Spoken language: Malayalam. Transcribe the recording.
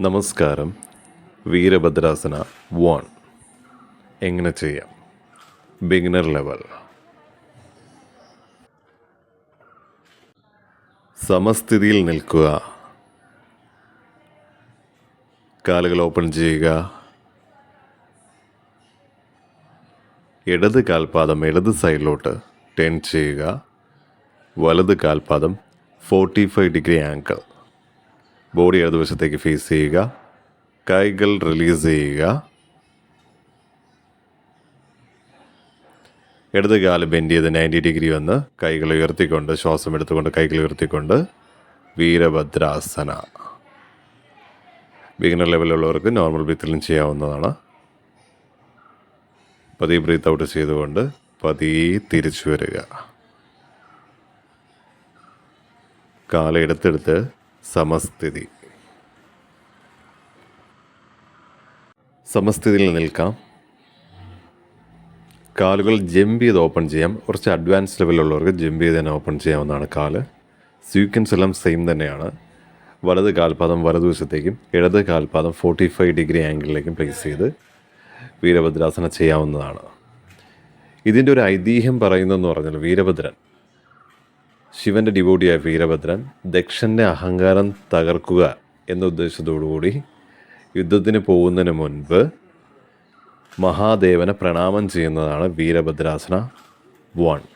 നമസ്കാരം. വീരഭദ്രാസന 1 എങ്ങനെ ചെയ്യാം? Beginner level. സമസ്ഥിതിയിൽ നിൽക്കുക. കാലുകൾ ഓപ്പൺ ചെയ്യുക. ഇടത് കാൽപാദം ഇടത് സൈഡിലോട്ട് ടേൺ ചെയ്യുക. വലത് കാൽപാദം 45 ഡിഗ്രി ആംഗിൾ. ബോഡി ഇടതുവശത്തേക്ക് ഫേസ് ചെയ്യുക. കൈകൾ റിലീസ് ചെയ്യുക. ഇടത് കാല് ബെൻഡ് ചെയ്ത് 90 ഡിഗ്രി വന്ന് കൈകൾ ഉയർത്തിക്കൊണ്ട് ശ്വാസം എടുത്തുകൊണ്ട് കൈകൾ ഉയർത്തിക്കൊണ്ട് വീരഭദ്രാസന. ബിഗിനർ ലെവലുള്ളവർക്ക് നോർമൽ ബ്രീത്തിലും ചെയ്യാവുന്നതാണ്. പതിയെ ബ്രീത്ത് ഔട്ട് ചെയ്തുകൊണ്ട് പതിയെ തിരിച്ചു വരിക. കാലെടുത്തെടുത്ത് സമസ്ഥിതി. സമസ്ഥിതിയിൽ നിൽക്കാം. കാലുകൾ ജമ്പ് ചെയ്ത് ഓപ്പൺ ചെയ്യാം. കുറച്ച് അഡ്വാൻസ് ലെവലുള്ളവർക്ക് ജമ്പ് ചെയ്ത് തന്നെ ഓപ്പൺ ചെയ്യാവുന്നതാണ് കാല്. സീക്വൻസ് എല്ലാം സെയിം തന്നെയാണ്. വലത് കാൽപാദം വലതുവശത്തേക്കും ഇടത് കാൽപാദം 45 ഡിഗ്രി ആംഗിളിലേക്കും പ്ലേസ് ചെയ്ത് വീരഭദ്രാസന ചെയ്യാവുന്നതാണ്. ഇതിൻ്റെ ഒരു ഐതിഹ്യം പറയുന്നതെന്ന് പറഞ്ഞാൽ വീരഭദ്രൻ, ശിവൻ്റെ ഡിവോട്ടിയായ വീരഭദ്രൻ ദക്ഷൻ്റെ അഹങ്കാരം തകർക്കുക എന്ന ഉദ്ദേശത്തോടുകൂടി യുദ്ധത്തിന് പോകുന്നതിന് മുൻപ് മഹാദേവനെ പ്രണാമം ചെയ്യുന്നതാണ് വീരഭദ്രാസന 1.